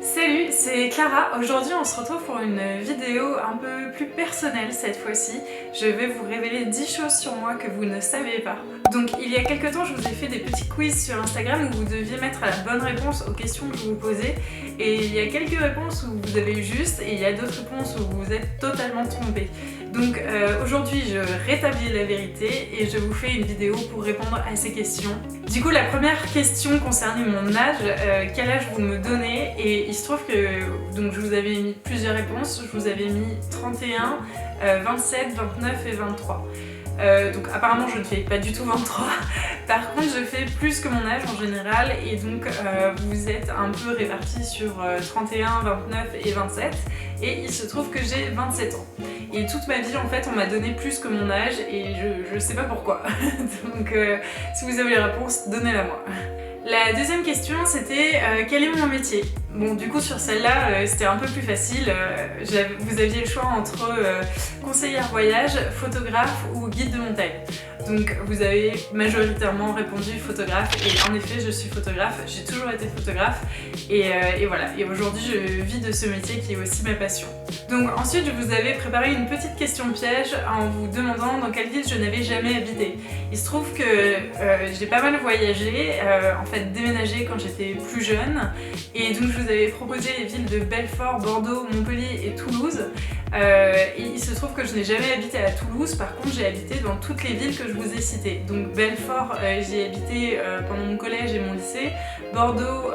Salut, c'est Clara. Aujourd'hui on se retrouve pour une vidéo un peu plus personnelle cette fois-ci. Je vais vous révéler 10 choses sur moi que vous ne savez pas. Donc il y a quelques temps je vous ai fait des petits quiz sur Instagram où vous deviez mettre la bonne réponse aux questions que je vous posais. Et il y a quelques réponses où vous avez eu juste et il y a d'autres réponses où vous êtes totalement trompé. Donc aujourd'hui je rétablis la vérité et je vous fais une vidéo pour répondre à ces questions. Du coup la première question concernait mon âge, quel âge vous me donnez, et il se trouve que donc, je vous avais mis plusieurs réponses, je vous avais mis 31, 27, 29 et 23. Donc apparemment je ne fais pas du tout 23, par contre je fais plus que mon âge en général et donc vous êtes un peu répartis sur 31, 29 et 27 et il se trouve que j'ai 27 ans. Et toute ma vie en fait on m'a donné plus que mon âge et je sais pas pourquoi. Donc si vous avez les réponses, donnez-la moi. La deuxième question c'était quel est mon métier? Bon du coup sur celle-là c'était un peu plus facile, vous aviez le choix entre conseillère voyage, photographe ou guide de montagne. Donc vous avez majoritairement répondu photographe et en effet je suis photographe, j'ai toujours été photographe et voilà. Et aujourd'hui je vis de ce métier qui est aussi ma passion. Donc ensuite je vous avais préparé une petite question piège en vous demandant dans quelle ville je n'avais jamais habité. Il se trouve que j'ai pas mal voyagé, en fait déménagé quand j'étais plus jeune et donc je vous avais proposé les villes de Belfort, Bordeaux, Montpellier et Toulouse. Et il se trouve que je n'ai jamais habité à Toulouse, par contre j'ai habité dans toutes les villes que je vous ai citées. Donc Belfort, j'y ai habité pendant mon collège et mon lycée, Bordeaux,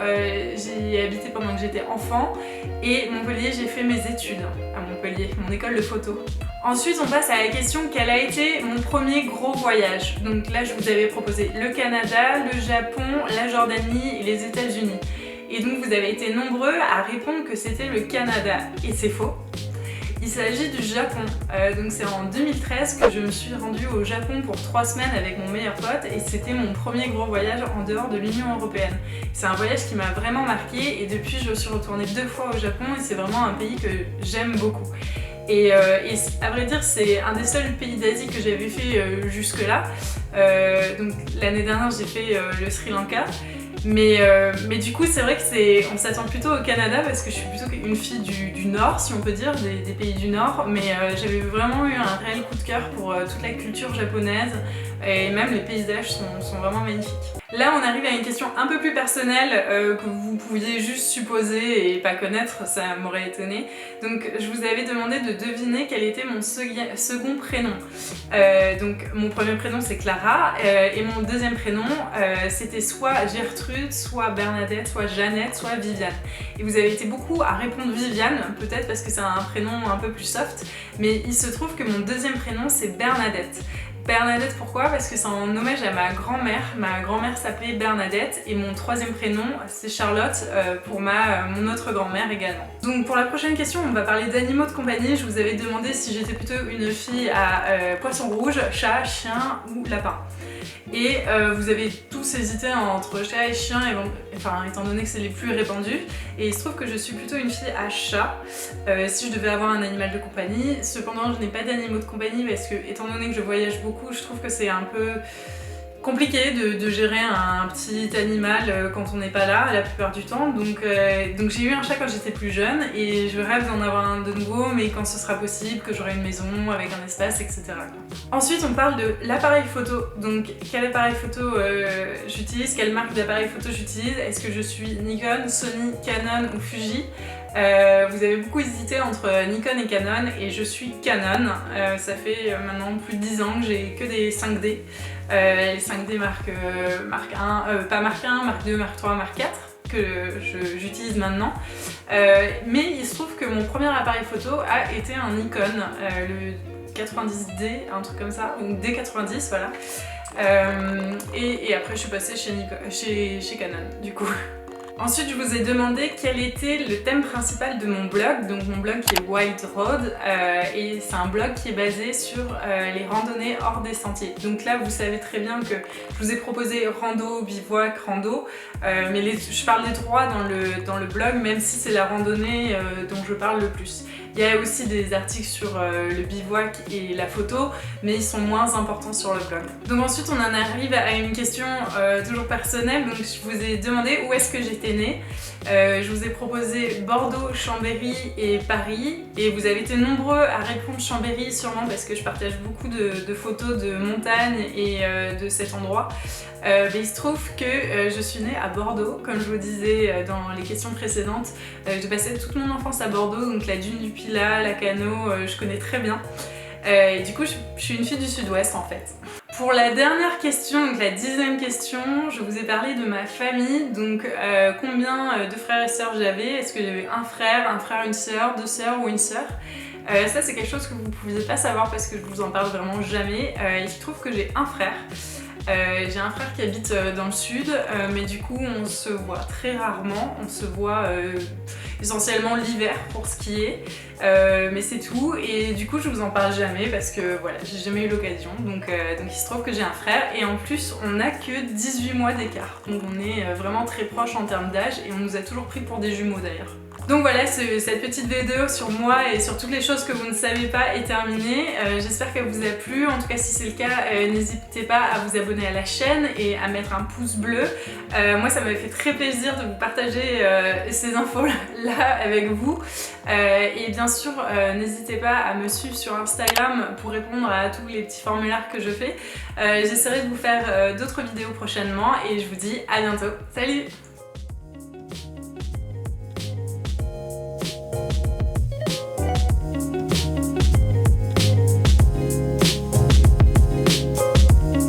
j'y ai habité pendant que j'étais enfant, et Montpellier, j'ai fait mes études à Montpellier, mon école de photo. Ensuite on passe à la question quel a été mon premier gros voyage. Donc là je vous avais proposé le Canada, le Japon, la Jordanie et les États-Unis. Et donc vous avez été nombreux à répondre que c'était le Canada, et c'est faux. Il s'agit du Japon, donc c'est en 2013 que je me suis rendue au Japon pour 3 semaines avec mon meilleur pote et c'était mon premier gros voyage en dehors de l'Union Européenne. C'est un voyage qui m'a vraiment marqué et depuis je suis retournée 2 fois au Japon et c'est vraiment un pays que j'aime beaucoup. Et à vrai dire c'est un des seuls pays d'Asie que j'avais fait jusque là. Donc l'année dernière j'ai fait le Sri Lanka. Mais du coup c'est vrai que on s'attend plutôt au Canada parce que je suis plutôt une fille du Nord si on peut dire, des pays du Nord, mais j'avais vraiment eu un réel coup de cœur pour toute la culture japonaise et même les paysages sont vraiment magnifiques. Là on arrive à une question un peu plus personnelle que vous pouviez juste supposer et pas connaître, ça m'aurait étonné. Donc je vous avais demandé de deviner quel était mon second prénom. Donc mon premier prénom c'est Clara et mon deuxième prénom c'était soit Gertrude, soit Bernadette, soit Jeannette, soit Viviane. Et vous avez été beaucoup à répondre Viviane, peut-être parce que c'est un prénom un peu plus soft, mais il se trouve que mon deuxième prénom c'est Bernadette. Bernadette pourquoi? Parce que c'est en hommage à ma grand-mère s'appelait Bernadette et mon troisième prénom c'est Charlotte pour mon autre grand-mère également. Donc pour la prochaine question on va parler d'animaux de compagnie. Je vous avais demandé si j'étais plutôt une fille à poisson rouge, chat, chien ou lapin. Et vous avez tous hésité entre chat et chien, étant donné que c'est les plus répandus. Et il se trouve que je suis plutôt une fille à chat, si je devais avoir un animal de compagnie. Cependant, je n'ai pas d'animaux de compagnie parce que, étant donné que je voyage beaucoup, je trouve que c'est un peu compliqué de gérer un petit animal quand on n'est pas là la plupart du temps. Donc j'ai eu un chat quand j'étais plus jeune et je rêve d'en avoir un de nouveau, mais quand ce sera possible, que j'aurai une maison avec un espace, etc. Ensuite on parle de l'appareil photo. Donc quel appareil photo j'utilise, quelle marque d'appareil photo j'utilise, est-ce que je suis Nikon, Sony, Canon ou Fuji? Vous avez beaucoup hésité entre Nikon et Canon et je suis Canon. Ça fait maintenant plus de 10 ans que j'ai que des 5D. Les 5D marque 1, pas marque 1, marque 2, marque 3, marque 4 que j'utilise maintenant. Mais il se trouve que mon premier appareil photo a été un Nikon, le 90D, un truc comme ça, ou D90 voilà. Et après je suis passée chez Canon du coup. Ensuite, je vous ai demandé quel était le thème principal de mon blog. Donc mon blog qui est Wild Road et c'est un blog qui est basé sur les randonnées hors des sentiers. Donc là, vous savez très bien que je vous ai proposé rando, bivouac, rando, mais je parle des trois dans le blog, même si c'est la randonnée dont je parle le plus. Il y a aussi des articles sur le bivouac et la photo, mais ils sont moins importants sur le blog. Donc ensuite on en arrive à une question toujours personnelle. Donc je vous ai demandé où est-ce que j'étais née. Je vous ai proposé Bordeaux, Chambéry et Paris, et vous avez été nombreux à répondre Chambéry, sûrement parce que je partage beaucoup de photos de montagnes et de cet endroit. Mais il se trouve que je suis née à Bordeaux, comme je vous disais dans les questions précédentes. J'ai passé toute mon enfance à Bordeaux, donc la dune du Pilat, la Cano, je connais très bien. Et du coup je suis une fille du sud-ouest en fait. Pour la dernière question, donc la 10e question, je vous ai parlé de ma famille, donc combien de frères et sœurs j'avais, est-ce que j'avais un frère, une sœur, deux sœurs ou une sœur. Ça c'est quelque chose que vous ne pouviez pas savoir parce que je vous en parle vraiment jamais. Il se trouve que j'ai un frère. J'ai un frère qui habite dans le sud, mais du coup on se voit très rarement, on se voit essentiellement l'hiver pour skier, mais c'est tout, et du coup je vous en parle jamais parce que voilà, j'ai jamais eu l'occasion, donc il se trouve que j'ai un frère, et en plus on n'a que 18 mois d'écart, donc on est vraiment très proches en termes d'âge, et on nous a toujours pris pour des jumeaux d'ailleurs. Donc voilà, cette petite vidéo sur moi et sur toutes les choses que vous ne savez pas est terminée. J'espère qu'elle vous a plu. En tout cas, si c'est le cas, n'hésitez pas à vous abonner à la chaîne et à mettre un pouce bleu. Moi, ça m'avait fait très plaisir de vous partager ces infos-là avec vous. Et bien sûr, n'hésitez pas à me suivre sur Instagram pour répondre à tous les petits formulaires que je fais. J'essaierai de vous faire d'autres vidéos prochainement et je vous dis à bientôt. Salut!